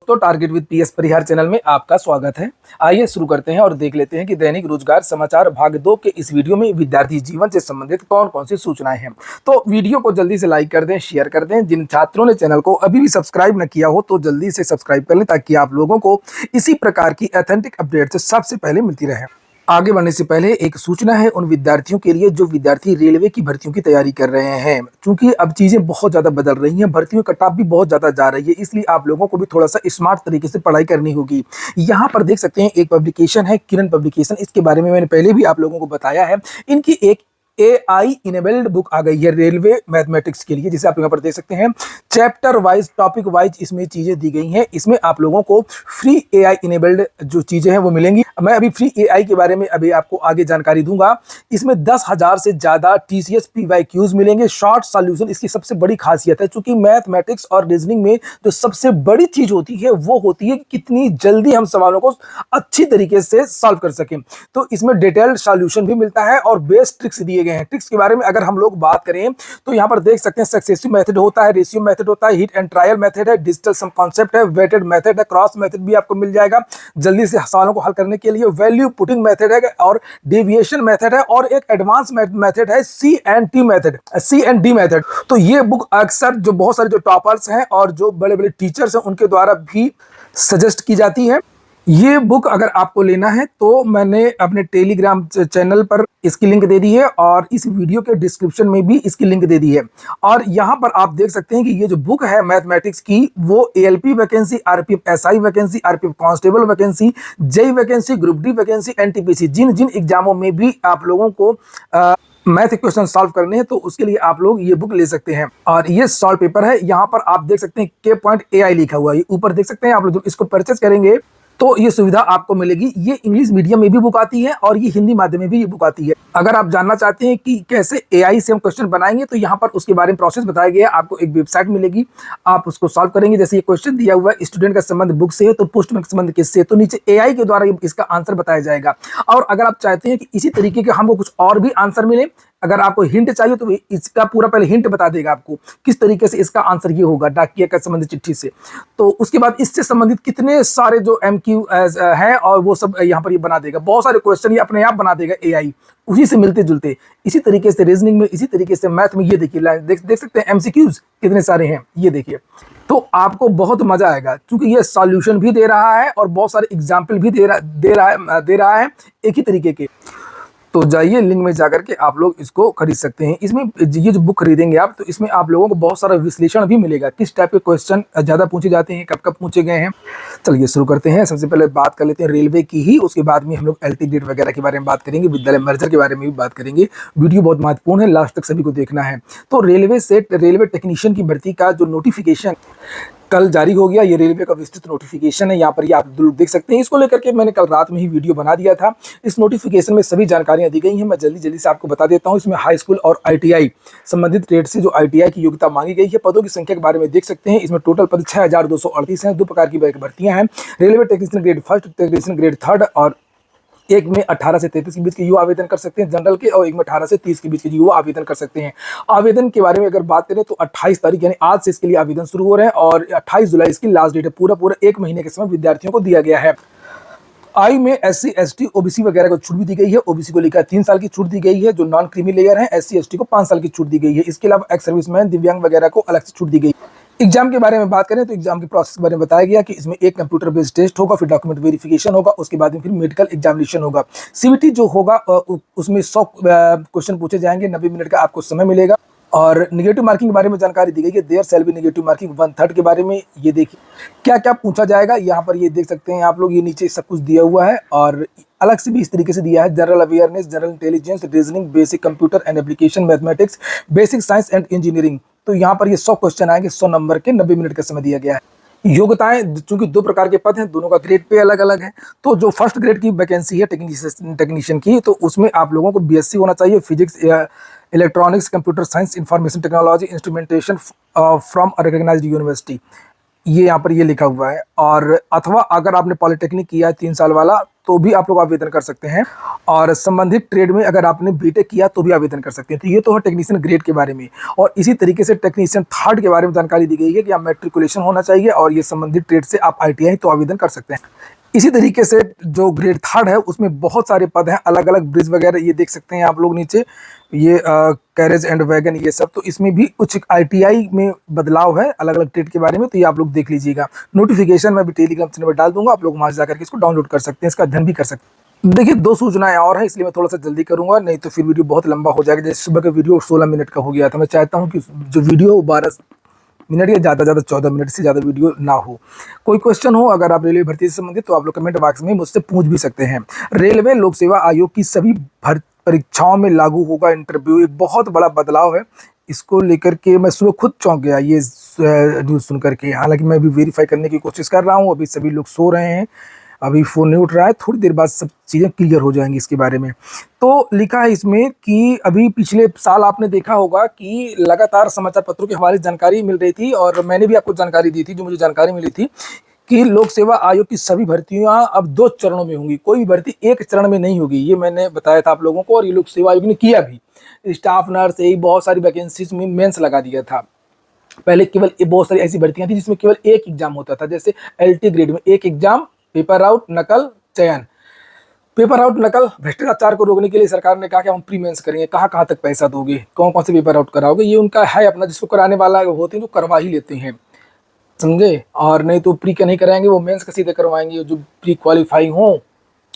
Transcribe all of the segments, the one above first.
तो target with PS Parihar channel में आपका स्वागत है। आइए शुरू करते हैं और देख लेते हैं कि दैनिक रोजगार समाचार भाग 2 के इस वीडियो में विद्यार्थी जीवन से संबंधित कौन कौन सी सूचनाएं हैं। तो वीडियो को जल्दी से लाइक कर दें, शेयर कर दें। जिन छात्रों ने चैनल को अभी भी सब्सक्राइब न किया हो तो जल्दी से सब्सक्राइब कर लें ताकि आप लोगों को इसी प्रकार की ऑथेंटिक अपडेट सबसे पहले मिलती रहे। आगे बढ़ने से पहले एक सूचना है उन विद्यार्थियों के लिए जो विद्यार्थी रेलवे की भर्तियों की तैयारी कर रहे हैं। क्योंकि अब चीज़ें बहुत ज़्यादा बदल रही हैं, भर्तियों का कटाव भी बहुत ज़्यादा जा रही है, इसलिए आप लोगों को भी थोड़ा सा स्मार्ट तरीके से पढ़ाई करनी होगी। यहाँ पर देख सकते हैं एक पब्लिकेशन है किरण पब्लिकेशन, इसके बारे में मैंने पहले भी आप लोगों को बताया है। इनकी एक AI इनेबल्ड बुक आ गई है रेलवे मैथमेटिक्स के लिए, जिसे आप यहाँ पर देख सकते हैं। चैप्टर वाइज, टॉपिक वाइज इसमें चीजें दी गई हैं। इसमें आप लोगों को फ्री AI इनेबल्ड जो चीजें हैं वो मिलेंगी। मैं अभी फ्री AI के बारे में अभी आपको आगे जानकारी दूंगा। इसमें 10,000 से ज्यादा TCS PYQs मिलेंगे, शॉर्ट सॉल्यूशन इसकी सबसे बड़ी खासियत है। चूंकि मैथमेटिक्स और रीजनिंग में जो सबसे बड़ी चीज होती है वो होती है कि कितनी जल्दी हम सवालों को अच्छी तरीके से सॉल्व कर सकें। तो इसमें डिटेल्ड सॉल्यूशन भी मिलता है और बेस्ट ट्रिक्स दिए गए हैं। ट्रिक्स के बारे में अगर हम लोग बात करें तो यहां पर देख सकते हैं सक्सेसिव मेथड होता है, रेशियो मेथड होता है, हिट एंड ट्रायल मेथड है, डिजिटल सम कॉन्सेप्ट है, वेटेड मेथड है, क्रॉस मेथड भी आपको मिल जाएगा जल्दी से सवालों को हल करने के लिए, वैल्यू पुटिंग मेथड है और डेविएशन मेथड है, और एक एडवांस मेथड है C&D मेथड। तो ये बुक अक्सर जो बहुत सारे जो टॉपर्स हैं और जो बड़े बड़े टीचर्स हैं उनके द्वारा भी सजेस्ट की जाती है। ये बुक अगर आपको लेना है तो मैंने अपने टेलीग्राम चैनल पर इसकी लिंक दे दी है और इस वीडियो के डिस्क्रिप्शन में भी इसकी लिंक दे दी है। और यहाँ पर आप देख सकते हैं कि ये जो बुक है मैथमेटिक्स की वो ALP vacancy, RPF SI vacancy, RPF constable vacancy, JEE vacancy, group D vacancy, NTPC जिन जिन एग्जामों में भी आप लोगों को मैथ क्वेश्चन सॉल्व करने हैं तो उसके लिए आप लोग ये बुक ले सकते हैं। और ये सॉल्व पेपर है। यहाँ पर आप देख सकते हैं K.AI लिखा हुआ है, ऊपर देख सकते हैं। आप लोग इसको परचेस करेंगे तो ये सुविधा आपको मिलेगी। ये इंग्लिश मीडियम में भी बुक आती है और ये हिंदी माध्यम में भी ये बुक आती है। अगर आप जानना चाहते हैं कि कैसे AI से हम क्वेश्चन बनाएंगे तो यहाँ पर उसके बारे में प्रोसेस बताया गया है। आपको एक वेबसाइट मिलेगी, आप उसको सॉल्व करेंगे। जैसे ये क्वेश्चन दिया हुआ है स्टूडेंट का संबंध बुक से है तो पोस्टमैन का संबंध किससे, तो नीचे AI के द्वारा इसका आंसर बताया जाएगा। और अगर आप चाहते हैं कि इसी तरीके के हमको कुछ और भी आंसर मिले, अगर आपको हिंट चाहिए तो इसका पूरा पहले हिंट बता देगा आपको किस तरीके से इसका आंसर ये होगा डाकिया का संबंधित चिट्ठी से। तो उसके बाद इससे संबंधित कितने सारे जो MQ है और वो सब यहाँ पर ये बना देगा। बहुत सारे क्वेश्चन ये अपने आप बना देगा AI, उसी से मिलते जुलते। इसी तरीके से रीजनिंग में, इसी तरीके से मैथ में। ये देखिए देख सकते हैं MCQs कितने सारे हैं, ये देखिए। तो आपको बहुत मजा आएगा क्योंकि ये सॉल्यूशन भी दे रहा है और बहुत सारे एग्जाम्पल भी दे रहा है एक ही तरीके के। तो जाइए लिंक में जाकर के आप लोग इसको खरीद सकते हैं। इसमें ये जो बुक खरीदेंगे आप तो इसमें आप लोगों को बहुत सारा विश्लेषण भी मिलेगा, किस टाइप के क्वेश्चन ज़्यादा पूछे जाते हैं, कब कब पूछे गए हैं। चलिए शुरू करते हैं। सबसे पहले बात कर लेते हैं रेलवे की ही, उसके बाद में हम लोग LT ग्रेड वगैरह के बारे में बात करेंगे, विद्यालय मर्जर के बारे में भी बात करेंगे। वीडियो बहुत महत्वपूर्ण है, लास्ट तक सभी को देखना है। तो रेलवे टेक्नीशियन की भर्ती का जो नोटिफिकेशन कल जारी हो गया, ये रेलवे का विस्तृत नोटिफिकेशन है। यहाँ पर ये आप लोग देख सकते हैं। इसको लेकर के मैंने कल रात में ही वीडियो बना दिया था। इस नोटिफिकेशन में सभी जानकारियां दी गई हैं, मैं जल्दी से आपको बता देता हूँ। इसमें हाई स्कूल और ITI संबंधित ट्रेड से जो ITI की योग्यता मांगी गई है, पदों की संख्या के बारे में देख सकते हैं। इसमें टोटल पद 6238 हैं। 2 प्रकार की भर्तियां हैं, railway technician grade 1, technician grade 3, और एक में 18 से 33 के बीच के युवा आवेदन कर सकते हैं जनरल के, और एक में 18 से 30 के बीच के युवा आवेदन कर सकते हैं। आवेदन के बारे में अगर बात करें तो 28 तारीख यानी आज से इसके लिए आवेदन शुरू हो रहे हैं और 28 जुलाई इसकी लास्ट डेट है। पूरा 1 महीने के समय विद्यार्थियों को दिया गया है। आई में SC ST OBC वगैरह को छूट भी दी गई है। OBC को लेकर 3 साल की छूट दी गई है। जो नॉन क्रीमी लेयर है SC ST को 5 साल की छूट दी गई है। इसके अलावा एक्स सर्विसमैन, दिव्यांग वगैरह को अलग से छूट दी गई। एग्जाम के बारे में बात करें तो एग्जाम के प्रोसेस के बारे में बताया गया कि इसमें एक कंप्यूटर बेस्ड टेस्ट होगा, फिर डॉक्यूमेंट वेरिफिकेशन होगा, उसके बाद में फिर मेडिकल एग्जामिनेशन होगा। CBT जो होगा उसमें 100 क्वेश्चन पूछे जाएंगे, 90 मिनट का आपको समय मिलेगा। और निगेटिव मार्किंग के बारे में जानकारी दी गई है। There shall be negative marking 1/3 के बारे में। ये देखिए क्या क्या पूछा जाएगा, यहाँ पर ये देख सकते हैं आप लोग। ये नीचे सब कुछ दिया हुआ है और अलग से भी इस तरीके से दिया है। General awareness, general intelligence, reasoning, basic computer and application mathematics, basic science and engineering. तो यहाँ पर ये 100 क्वेश्चन आएंगे, 100 नंबर के, 90 मिनट का समय दिया गया है। योग्यताएं, चूंकि 2 प्रकार के पद हैं, दोनों का ग्रेड पे अलग अलग है। तो जो फर्स्ट ग्रेड की वैकेंसी है टेक्नीशियन की, तो उसमें आप लोगों को BSc होना चाहिए, physics, electronics, computer science, information technology, instrumentation from a recognised university, ये यहाँ पर ये लिखा हुआ है। और अथवा अगर आपने पॉलिटेक्निक किया है 3 साल वाला तो भी आप लोग आवेदन कर सकते हैं, और संबंधित ट्रेड में अगर आपने बीटेक किया तो भी आवेदन कर सकते हैं। तो ये तो है टेक्नीशियन ग्रेड के बारे में। और इसी तरीके से टेक्नीशियन थर्ड के बारे में जानकारी दी गई है कि आप मैट्रिकुलेशन होना चाहिए और ये संबंधित ट्रेड से आप ITI तो आवेदन कर सकते हैं। इसी तरीके से जो ग्रेड थर्ड है उसमें बहुत सारे पद हैं, अलग अलग ब्रिज वगैरह ये देख सकते हैं आप लोग नीचे, ये कैरेज एंड वैगन ये सब। तो इसमें भी कुछ ITI में बदलाव है अलग अलग ट्रेड के बारे में, तो ये आप लोग देख लीजिएगा। नोटिफिकेशन मैं भी टेलीग्राम चैनल पर डाल दूंगा, आप लोग वहाँ से जाकर के इसको डाउनलोड कर सकते हैं, इसका अध्ययन भी कर सकते हैं। देखिए 2 सूचनाएं और हैं, इसलिए मैं थोड़ा सा जल्दी करूंगा, नहीं तो फिर वीडियो बहुत लंबा हो जाएगा। जैसे सुबह का वीडियो 16 मिनट का हो गया था, मैं चाहता हूँ कि जो वीडियो 12 मिनट या ज़्यादा 14 मिनट से ज़्यादा वीडियो ना हो। कोई क्वेश्चन हो अगर आप रेलवे भर्ती से संबंधित तो आप लोग कमेंट बॉक्स में मुझसे पूछ भी सकते हैं। रेलवे लोक सेवा आयोग की सभी परीक्षाओं में लागू होगा इंटरव्यू, एक बहुत बड़ा बदलाव है। इसको लेकर के मैं सुबह खुद चौंक गया ये न्यूज़ सुन करके। हालांकि मैं भी वेरीफाई करने की कोशिश कर रहा हूँ, अभी सभी लोग सो रहे हैं, अभी फ़ोन नहीं उठ रहा है, थोड़ी देर बाद सब चीज़ें क्लियर हो जाएंगी इसके बारे में। तो लिखा है इसमें कि अभी पिछले साल आपने देखा होगा कि लगातार समाचार पत्रों के हवाले जानकारी मिल रही थी, और मैंने भी आपको जानकारी दी थी, जो मुझे जानकारी मिली थी कि लोक सेवा आयोग की सभी भर्तियां अब 2 चरणों में होंगी, कोई भी भर्ती एक चरण में नहीं होगी। ये मैंने बताया था आप लोगों को, और ये लोक सेवा आयोग ने किया भी। स्टाफ नर्स यही बहुत सारी वैकेंसीज में मेंस लगा दिया था। पहले केवल बहुत सारी ऐसी भर्तियां थी जिसमें केवल एक एग्जाम होता था, जैसे LT ग्रेड में एक एग्जाम, पेपर आउट, नकल, चयन। पेपर आउट नकल भ्रष्टाचार को रोकने के लिए सरकार ने कहा कि हम प्री मेंस करेंगे, कहाँ कहाँ तक पैसा दोगे, कौन कौन से पेपर आउट कराओगे, ये उनका है अपना, जिसको कराने वाला होते हैं तो करवा ही लेते हैं, समझे। और नहीं तो प्री का नहीं कराएंगे, वो मेंस का सीधे करवाएंगे, जो प्री क्वालिफाई हो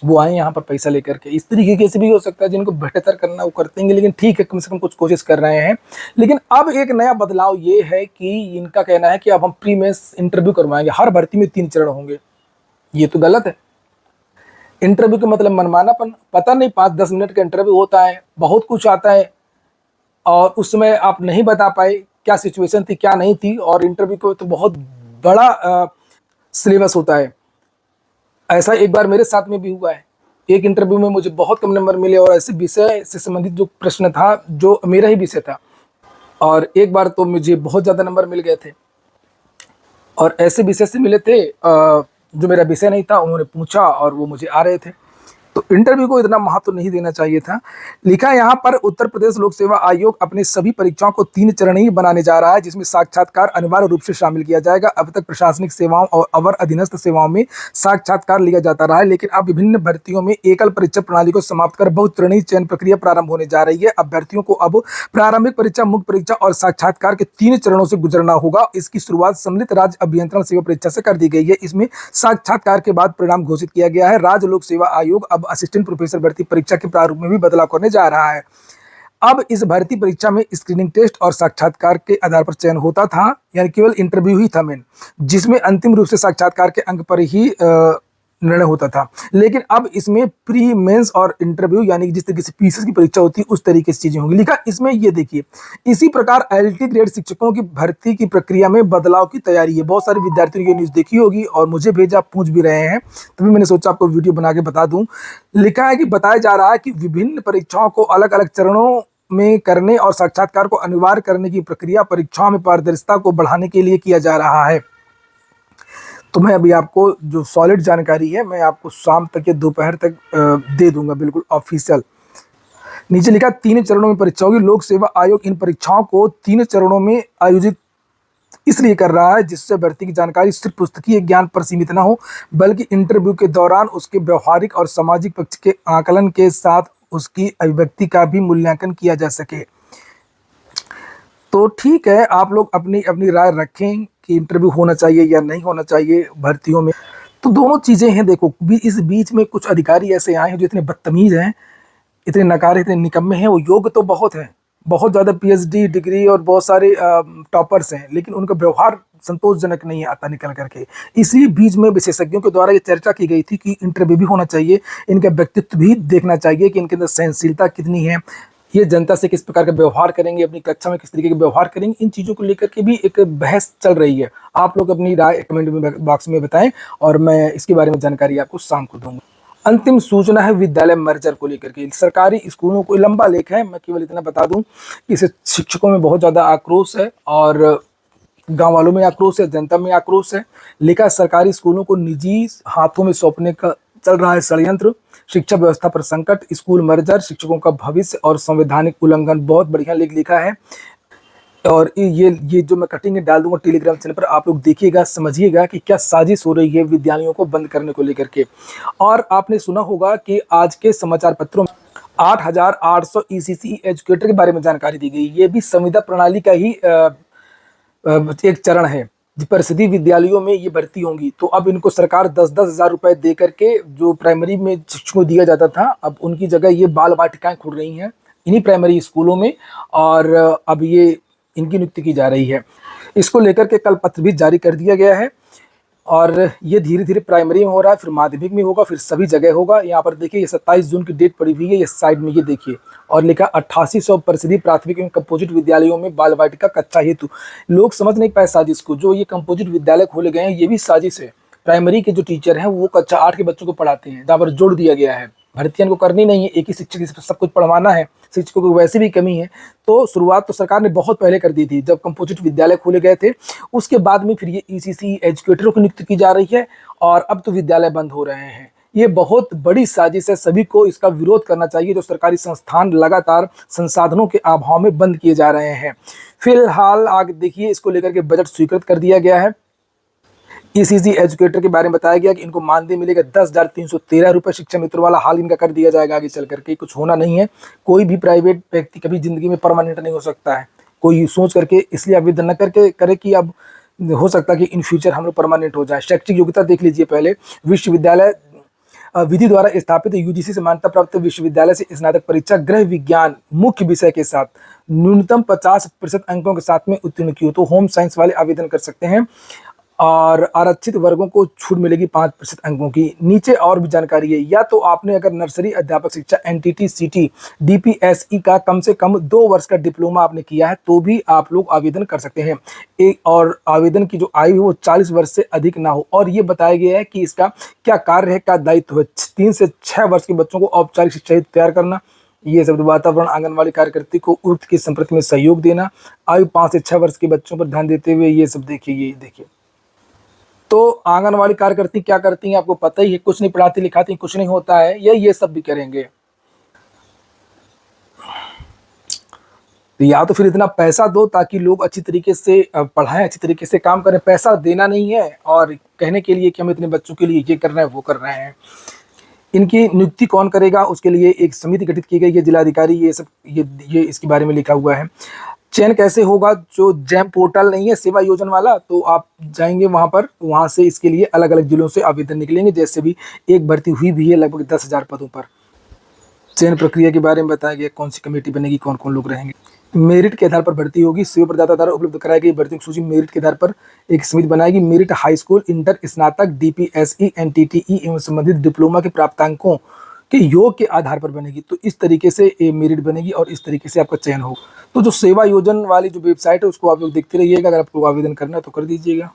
वो आए यहाँ पर पैसा लेकर के। इस तरीके से भी हो सकता है, जिनको भ्रष्टाचार करना वो करते हैं, लेकिन ठीक है कम से कम कुछ कोशिश कर रहे हैं। लेकिन अब एक नया बदलाव ये है कि इनका कहना है कि अब हम प्री मेंस इंटरव्यू करवाएंगे, हर भर्ती में 3 चरण होंगे। ये तो गलत है। इंटरव्यू का मतलब मनमानापन, पता नहीं 5-10 मिनट का इंटरव्यू होता है, बहुत कुछ आता है, और उस समय आप नहीं बता पाए क्या सिचुएशन थी क्या नहीं थी, और इंटरव्यू को तो बहुत बड़ा सिलेबस होता है। ऐसा एक बार मेरे साथ में भी हुआ है, एक इंटरव्यू में मुझे बहुत कम नंबर मिले, और ऐसे विषय से संबंधित जो प्रश्न था जो मेरा ही विषय था, और एक बार तो मुझे बहुत ज़्यादा नंबर मिल गए थे, और ऐसे विषय से मिले थे जो मेरा विषय नहीं था, उन्होंने पूछा और वो मुझे आ रहे थे। तो इंटरव्यू को इतना महत्व नहीं देना चाहिए था। लिखा है यहाँ पर, उत्तर प्रदेश लोक सेवा आयोग अपने सभी परीक्षाओं को 3 चरणीय बनाने जा रहा है, जिसमें साक्षात्कार अनिवार्य रूप से शामिल किया जाएगा। अब तक प्रशासनिक सेवाओं और अवर अधीनस्थ सेवाओं में साक्षात्कार लिया जाता रहा है, लेकिन अब विभिन्न भर्तियों में एकल परीक्षा प्रणाली को समाप्त कर बहुचरणीय चयन प्रक्रिया प्रारंभ होने जा रही है। अभ्यर्थियों को अब प्रारंभिक परीक्षा, मुख्य परीक्षा और साक्षात्कार के 3 चरणों से गुजरना होगा। इसकी शुरुआत सम्मिलित राज्य अभियंत्रण सेवा परीक्षा से कर दी गई है। इसमें साक्षात्कार के बाद परिणाम घोषित किया गया है। राज्य लोक सेवा आयोग अब असिस्टेंट प्रोफेसर भर्ती परीक्षा के प्रारूप में भी बदलाव करने जा रहा है। अब इस भर्ती परीक्षा में स्क्रीनिंग टेस्ट और साक्षात्कार के आधार पर चयन होता था, यानी केवल इंटरव्यू ही था मेन, जिसमें अंतिम रूप से साक्षात्कार के अंक पर ही निर्णय होता था। लेकिन अब इसमें प्री मेंस और इंटरव्यू, यानी जिस तरीके से पीसीएस की परीक्षा होती है उस तरीके से चीजें होंगी। लिखा इसमें ये देखिए, इसी प्रकार LT ग्रेड शिक्षकों की भर्ती की प्रक्रिया में बदलाव की तैयारी है। बहुत सारे विद्यार्थियों ने न्यूज़ देखी होगी और मुझे भेजा, पूछ भी रहे हैं, तभी मैंने सोचा आपको वीडियो बना के बता दूं। लिखा है कि बताया जा रहा है कि विभिन्न परीक्षाओं को अलग अलग चरणों में करने और साक्षात्कार को अनिवार्य करने की प्रक्रिया परीक्षाओं में पारदर्शिता को बढ़ाने के लिए किया जा रहा है। तो मैं अभी आपको जो सॉलिड जानकारी है मैं आपको शाम तक या दोपहर तक दे दूंगा, बिल्कुल ऑफिशियल। नीचे लिखा 3 चरणों में परीक्षा होगी। लोक सेवा आयोग इन परीक्षाओं को 3 चरणों में आयोजित इसलिए कर रहा है जिससे भर्ती की जानकारी सिर्फ पुस्तकीय ज्ञान पर सीमित न हो, बल्कि इंटरव्यू के दौरान उसके व्यवहारिक और सामाजिक पक्ष के आकलन के साथ उसकी अभिव्यक्ति का भी मूल्यांकन किया जा सके। तो ठीक है, आप लोग अपनी अपनी राय रखें कि इंटरव्यू होना चाहिए या नहीं होना चाहिए भर्तियों में। तो दोनों चीज़ें हैं। देखो इस बीच में कुछ अधिकारी ऐसे आए हैं जो इतने बदतमीज़ हैं, इतने नकारे, इतने निकम्मे हैं। वो योग्य तो बहुत हैं, बहुत ज़्यादा PhD डिग्री और बहुत सारे टॉपर्स हैं, लेकिन उनका व्यवहार संतोषजनक नहीं आता निकल करके। इसी बीच में विशेषज्ञों के द्वारा ये चर्चा की गई थी कि इंटरव्यू भी होना चाहिए, इनका व्यक्तित्व भी देखना चाहिए कि इनके अंदर सहनशीलता कितनी है, ये जनता से किस प्रकार का व्यवहार करेंगे, अपनी कक्षा में किस तरीके का व्यवहार करेंगे। इन चीज़ों को लेकर के भी एक बहस चल रही है। आप लोग अपनी राय कमेंट बॉक्स में बताएं और मैं इसके बारे में जानकारी आपको शाम को दूंगा। अंतिम सूचना है विद्यालय मर्जर को लेकर के। सरकारी स्कूलों को लंबा लेख है, मैं केवल इतना बता दूं कि इसे शिक्षकों में बहुत ज़्यादा आक्रोश है और गांव वालों में आक्रोश है, जनता में आक्रोश है। लिखा सरकारी स्कूलों को निजी हाथों में सौंपने का चल रहा है षड्यंत्र, शिक्षा व्यवस्था पर संकट, स्कूल मर्जर, शिक्षकों का भविष्य और संवैधानिक उल्लंघन। बहुत बढ़िया लिखा है। और ये जो मैं कटिंग डाल दूंगा टेलीग्राम चैनल पर, आप लोग देखिएगा, समझिएगा कि क्या साजिश हो रही है विद्यालयों को बंद करने को लेकर के। और आपने सुना होगा कि आज के समाचार पत्रों में 8,800 ईसीसी एजुकेटर के बारे में जानकारी दी गई। ये भी संविदा प्रणाली का ही एक चरण है। परिषदीय विद्यालयों में ये भर्ती होंगी, तो अब इनको सरकार 10-10 हज़ार रुपए दे करके, जो प्राइमरी में शिक्षकों को दिया जाता था, अब उनकी जगह ये बाल वाटिकाएं खुल रही हैं इन्हीं प्राइमरी स्कूलों में, और अब ये इनकी नियुक्ति की जा रही है। इसको लेकर के कल पत्र भी जारी कर दिया गया है, और ये धीरे धीरे प्राइमरी में हो रहा है, फिर माध्यमिक में होगा, फिर सभी जगह होगा। यहाँ पर देखिए, ये 27 जून की डेट पड़ी हुई है, ये साइड में ये देखिए, और लिखा 8800 परिषदीय प्राथमिक एवं कंपोजिट विद्यालयों में बाल वाटिका कक्षा हेतु। लोग समझ नहीं पाए साजिश को। जो ये कंपोजिट विद्यालय खोले गए हैं, ये भी साजिश है। प्राइमरी के जो टीचर हैं वो कक्षा 8 के बच्चों को पढ़ाते हैं, जहाँ पर जोड़ दिया गया है भर्तियां को करनी नहीं है, एक ही शिक्षक से सब कुछ पढ़वाना है, शिक्षकों को वैसे भी कमी है। तो शुरुआत तो सरकार ने बहुत पहले कर दी थी, जब कंपोजिट विद्यालय खोले गए थे। उसके बाद में फिर ये ईसीसी एजुकेटरों की नियुक्ति की जा रही है, और अब तो विद्यालय बंद हो रहे हैं। ये बहुत बड़ी साजिश है, सभी को इसका विरोध करना चाहिए। जो सरकारी संस्थान लगातार संसाधनों के अभाव में बंद किए जा रहे हैं। फिलहाल आगे देखिए, इसको लेकर के बजट स्वीकृत कर दिया गया है। ईसीसी एजुकेटर के बारे में बताया गया कि इनको मानदेय मिलेगा 10,313 रुपये। शिक्षा मित्र वाला हाल इनका कर दिया जाएगा आगे चल करके। कुछ होना नहीं है, कोई भी प्राइवेट व्यक्ति कभी जिंदगी में परमानेंट नहीं हो सकता है। कोई सोच करके इसलिए आवेदन न करके करे कि अब हो सकता है कि इन फ्यूचर हम लोग परमानेंट हो जाए। शैक्षिक योग्यता देख लीजिए पहले। विश्वविद्यालय विधि द्वारा स्थापित यूजीसी से मान्यता प्राप्त विश्वविद्यालय से स्नातक परीक्षा गृह विज्ञान मुख्य विषय के साथ न्यूनतम 50% अंकों के साथ में उत्तीर्ण की हो, तो होम साइंस वाले आवेदन कर सकते हैं। और आरक्षित वर्गों को छूट मिलेगी 5% अंकों की। नीचे और भी जानकारी है। या तो आपने अगर नर्सरी अध्यापक शिक्षा एनटीटी सीटी डीपीएसई का कम से कम 2 वर्ष का डिप्लोमा आपने किया है, तो भी आप लोग आवेदन कर सकते हैं। एक और आवेदन की जो आयु है वो 40 वर्ष से अधिक ना हो। और ये बताया गया है कि इसका क्या कार्य है, क्या दायित्व है। 3 से 6 वर्ष के बच्चों को औपचारिक शिक्षा तैयार करना, ये सब वातावरण आंगनवाड़ी कार्यकर्ती को उक्त की संप्रति में सहयोग देना, आयु 5 से 6 वर्ष के बच्चों पर ध्यान देते हुए, ये सब देखिए, ये देखिए। तो आंगनवाड़ी कार्यकर्ती क्या करती हैं आपको पता ही है, कुछ नहीं पढ़ाती लिखाती, कुछ नहीं होता है, ये सब भी करेंगे। या तो फिर इतना पैसा दो ताकि लोग अच्छी तरीके से पढ़ाएं, अच्छी तरीके से काम करें। पैसा देना नहीं है और कहने के लिए कि हम इतने बच्चों के लिए ये कर रहे हैं, वो कर रहे हैं। इनकी नियुक्ति कौन करेगा, उसके लिए एक समिति गठित की गई है, जिलाधिकारी, ये सब ये इसके बारे में लिखा हुआ है। चयन कैसे होगा, जो जैम पोर्टल नहीं है सेवा योजना वाला, तो आप जाएंगे वहां पर, वहां से इसके लिए अलग अलग जिलों से आवेदन निकलेंगे। जैसे भी एक भर्ती हुई भी है लगभग 10,000 पदों पर। चयन प्रक्रिया के बारे में बताया गया, कौन सी कमेटी बनेगी, कौन कौन लोग रहेंगे। मेरिट के आधार पर भर्ती होगी। सेवा प्रदाता द्वारा उपलब्ध कराई गई भर्ती की सूची मेरिट के आधार पर एक समिति बनाएगी। मेरिट हाई स्कूल, इंटर, स्नातक, डीपीएसई, एनटीटीई एवं संबंधित डिप्लोमा के प्राप्तांकों के योग के आधार पर बनेगी। तो इस तरीके से ये मेरिट बनेगी और इस तरीके से आपका चयन होगा। तो जो सेवा योजना वाली जो वेबसाइट है उसको आप लोग देखते रहिएगा। अगर आपको आवेदन करना है तो कर दीजिएगा।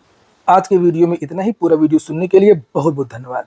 आज के वीडियो में इतना ही। पूरा वीडियो सुनने के लिए बहुत बहुत धन्यवाद।